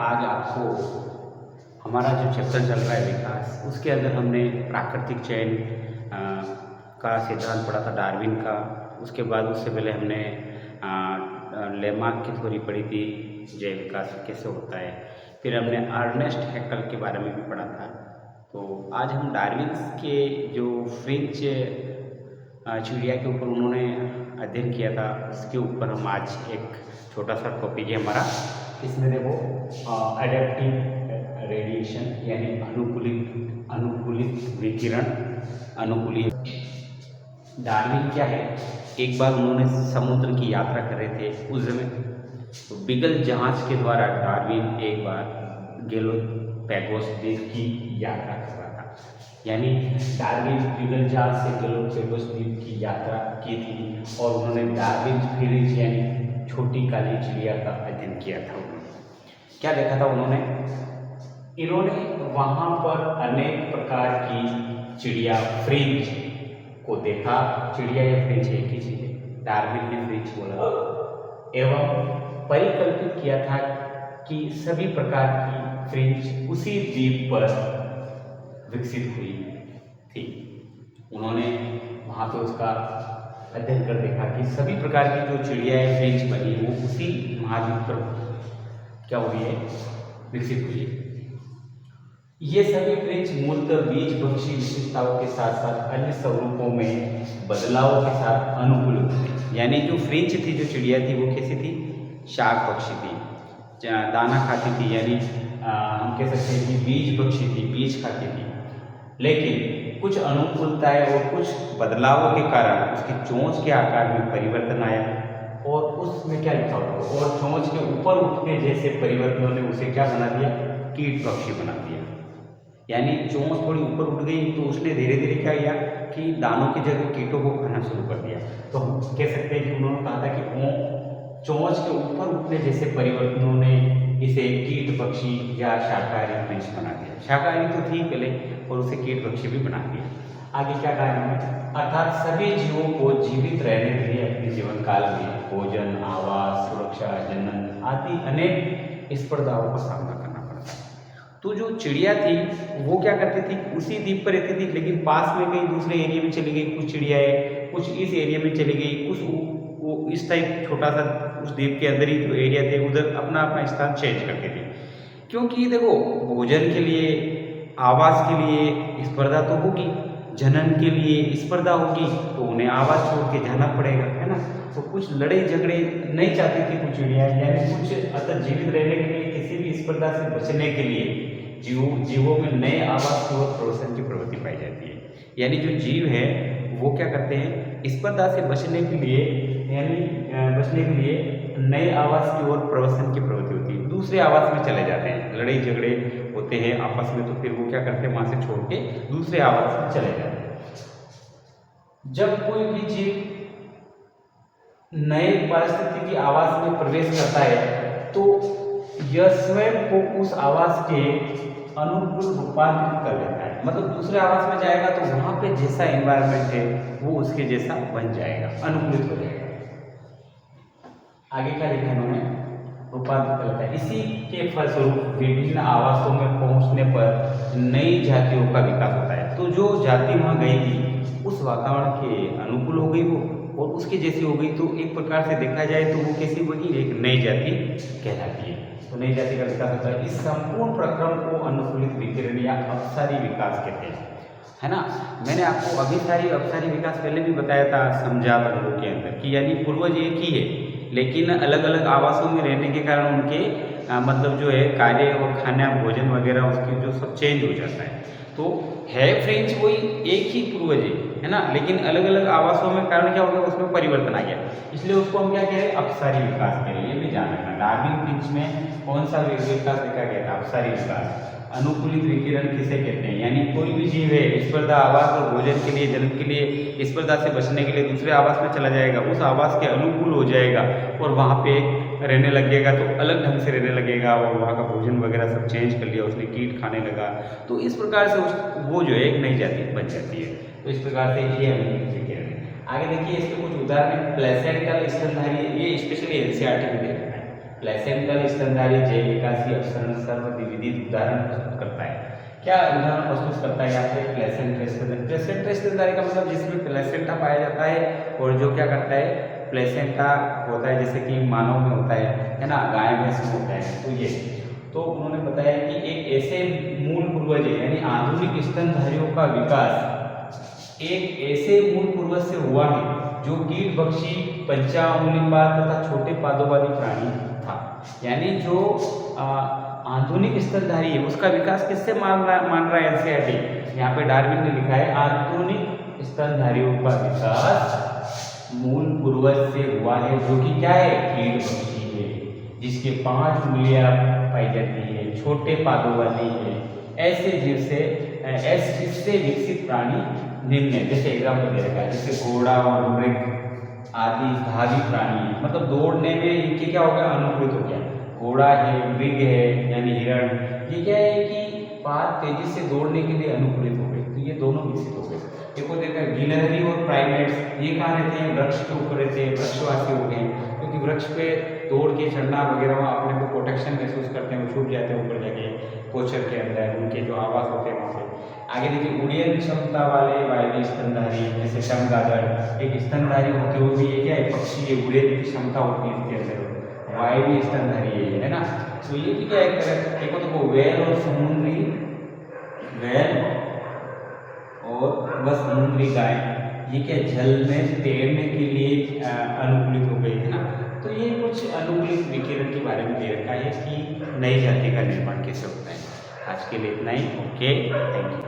आज आपको हमारा जो चैप्टर चल रहा है विकास, उसके अंदर हमने प्राकृतिक चयन का सिद्धांत पढ़ा था, डार्विन का। उसके बाद उससे पहले हमने लेमार्क की थ्योरी पढ़ी थी, जैव विकास कैसे होता है। फिर हमने अर्नेस्ट हैक्कल के बारे में भी पढ़ा था। तो आज हम डार्विन के जो फ्रेंच चिड़िया के ऊपर उन्होंने अध्ययन किया था, उसके ऊपर हम आज एक छोटा सा टॉपिक है हमारा। इसमें देखो एडेप्टिव रेडिएशन यानी अनुकूलित विकिरण, अनुकूलित। डार्विन क्या है, एक बार उन्होंने समुद्र की यात्रा कर रहे थे उस समय, तो बीगल जहाज के द्वारा डार्विन एक बार गैलोपैगोस द्वीप की यात्रा कर रहा था। यानी डार्विन बीगल जहाज से गैलोपैगोस द्वीप की यात्रा की थी और उन्होंने डार्विन फिरिज यानी छोटी काली चिड़िया का अध्ययन किया था। उन्होंने क्या देखा था, इन्होंने वहाँ पर अनेक प्रकार की चिड़िया फ्रिंज को देखा। चिड़िया या फ्रिंज एक ही चीज है, डार्विन ने फ्रिंज बोला, एवं परिकल्पित किया था कि सभी प्रकार की फ्रिंज उसी द्वीप पर विकसित हुई थी। उन्होंने वहाँ पे उसका अध्ययन कर देखा कि सभी प्रकार की जो चिड़िया या फ्रिंज बनी वो उसी महाद्वीप पर क्या हुई है, विकसित हुई है। ये सभी फ्रिंज मूलतः बीज भक्षी विशेषताओं के साथ साथ अन्य स्वरूपों में बदलावों के साथ अनुकूल थी। यानी जो फ्रिंज थी, जो चिड़िया थी, वो कैसी थी, शाक भक्षी थी, दाना खाती थी, यानी हम कह सकते हैं कि बीज भक्षी थी, बीज खाती थी। लेकिन कुछ अनुकूलताएं और कुछ बदलावों के कारण उसकी चोंच के आकार में परिवर्तन आया और उसमें क्या लिखा हुआ, और चोंच के ऊपर उठने जैसे परिवर्तनों ने उसे क्या बना दिया, कीट पक्षी बना दिया। यानी चोंच थोड़ी ऊपर उठ गई तो उसने धीरे धीरे क्या किया कि दानों की जगह कीटों को खाना शुरू कर दिया। तो हम कह सकते हैं कि उन्होंने कहा था कि चोंच के ऊपर उठने जैसे परिवर्तनों ने इसे कीट पक्षी या शाकाहारी फ्रिंज बना दिया। शाकाहारी तो थी पहले और उसे कीट पक्षी भी बना दिया। आगे क्या कहा इन्होंने, अर्थात सभी जीवों को जीवित रहने के लिए अपने जीवन काल में भोजन, आवास, सुरक्षा, जनन आदि अनेक स्पर्धाओं का सामना करना पड़ता है। तो जो चिड़िया थी वो क्या करती थी, उसी द्वीप पर रहती थी, लेकिन पास में कहीं दूसरे एरिया में चली गई। कुछ चिड़ियाएं कुछ इस एरिया में चली गई, कुछ वो इस टाइप छोटा सा उस द्वीप के अंदर ही जो एरिया थे उधर अपना अपना स्थान चेंज करते थे। क्योंकि देखो, भोजन के लिए, आवास के लिए स्पर्धा तो होगी, जनन के लिए स्पर्धा होगी, तो उन्हें आवास छोड़ के जाना पड़ेगा, है ना। तो कुछ लड़ाई झगड़े नहीं चाहती थी कुछ चिड़िया, यानी कुछ अतः जीवित रहने के लिए, किसी भी स्पर्धा से बचने के लिए जीवों में नए आवास की ओर प्रवसन की प्रवृत्ति पाई जाती है। यानी जो जीव है वो क्या करते हैं, स्पर्धा से बचने के लिए, यानी बचने के लिए नए आवास की ओर प्रवसन की प्रवृत्ति होती है, दूसरे आवास में चले जाते हैं। लड़ाई झगड़े होते हैं आपस में, तो फिर वो क्या करते हैं, वहां से छोड़ के दूसरे आवास में चले जाते हैं। जब कोई भी जीव नए पारिस्थितिकी आवास में प्रवेश करता है तो यह स्वयं को उस आवास के अनुकूल रूपांतरित कर लेता है। मतलब दूसरे आवास में जाएगा तो वहां पे जैसा एनवायरनमेंट है वो उसके जैसा बन जाएगा, अनुकूलित हो जाएगा। आगे क्या लिखा है इन्होंने, रूपांतरित कर लेता है। इसी के फलस्वरूप विभिन्न आवासों में पहुंचने पर नई जातियों का विकास होता है। तो जो जाति वहां गई थी उस वातावरण के अनुकूल हो गई वो, और उसके जैसी हो गई, तो एक प्रकार से देखा जाए तो वो कैसी बनी, एक नई जाति कहलाती है। तो नई जाति का विकास होता है। इस संपूर्ण प्रक्रम को अनुकूलित विकिरण या अपसारी विकास कहते हैं, है ना। मैंने आपको अपसारी विकास पहले भी बताया था समझा वर्गों के अंदर कि यानी पूर्वज एक ही है, लेकिन अलग अलग आवासों में रहने के कारण उनके मतलब जो है कार्य और खाना, भोजन वगैरह उसकी जो सब चेंज हो जाता है। तो है फ्रेंच वही एक ही पूर्वज है ना, लेकिन अलग अलग आवासों में कारण क्या हो गया, उसमें परिवर्तन आ गया। इसलिए उसको हम क्या कह रहे हैं, अपसारी विकास कह रहे हैं। ये भी ध्यान रखना, डार्विन फ्रिंच में कौन सा विकास देखा गया था, अपसारी विकास। अनुकूलित विकिरण किसे कहते हैं, यानी कोई भी जीव है स्पर्धा, आवास और भोजन के लिए, जन्म के लिए स्पर्धा से बचने के लिए दूसरे आवास में चला जाएगा, उस आवास के अनुकूल हो जाएगा और वहाँ पे रहने लगेगा, तो अलग ढंग से रहने लगेगा और वहाँ का भोजन वगैरह सब चेंज कर लिया, उसने कीट खाने लगा, तो इस प्रकार से वो जो है एक नई जाति बन जाती है। तो इस प्रकार से ये अनुकूलित विकिरण है। आगे देखिए इसके कुछ उदाहरण, प्लेसेंटल स्तनधारी, ये स्पेशली एनसीईआरटी में दे रखा है। प्लेसेंटल स्तनधारी जैव विकासीय अपसरण सर्वविदित उदाहरण प्रस्तुत करता है। क्या उदाहरण प्रस्तुत करता है यहाँ पे? प्लेसेंटा स्तनधारी का मतलब जिसमें प्लेसेंटा पाया जाता है और जो क्या करता है, प्लेसेंटा होता है, जैसे कि मानव में होता है ना, गाय भैंस में होता है। तो ये तो उन्होंने बताया कि एक ऐसे मूल पूर्वज यानी आधुनिक स्तनधारियों का विकास एक ऐसे मूल पूर्वज से हुआ है जो कीट भक्षी, पंचांगुलिपाद तथा छोटे पादों वाली प्राणी था। यानी जो आधुनिक स्तनधारी है उसका विकास किससे मान रहा है एनसीईआरटी? यहाँ पे डार्विन ने लिखा है आधुनिक स्तनधारियों का विकास मूल पूर्वज से हुआ है, जो कि क्या है? कीट भक्षी है, जिसके 5 उंगलियां पाई जाती है, छोटे पादों वाली है। ऐसे जीव से इससे विकसित प्राणी निम्न है, जैसे एग्जाम्पल दे रखा है, जैसे घोड़ा और मृग आदि धावी प्राणी है, मतलब दौड़ने में इनके क्या हो गया? अनुकूलित हो गया। घोड़ा है, मृग है यानी हिरण, ये क्या है कि पाद तेजी से दौड़ने के लिए अनुकूलित हो गए, तो ये दोनों विकसित हो गए। एक को देखा गिलहरी और प्राइमेट्स, ये कहाँ रहते हैं? वृक्ष के ऊपर रहते हैं, वृक्षवासी हो गए, क्योंकि वृक्ष पे दौड़ के चढ़ना वगैरह वहाँ अपने को प्रोटेक्शन महसूस करते हैं, वो छूट जाते हैं ऊपर जाके पोचर के अंदर, उनके जो आवास होते हैं वहाँ पे। आगे देखिए उड़न क्षमता वाले वायवीय स्तनधारी, जैसे चमगादड़, एक स्तनधारी होते हुए भी ये क्या है? पक्षी है, उड़ने की क्षमता होती है इसके अंदर, वायवीय स्तनधारी है ना। तो ये भी क्या एक तरह, एक तो वेल और समुद्री वेल और वह समुद्री गाय, ये क्या जल में तैरने के लिए अनुकूलित हो गई है ना। तो ये कुछ अनुकूलित विकिरण के बारे में दे रखा है कि नई जाति का निर्माण कैसे होता है। आज के लिए इतना ही। Okay, thank you.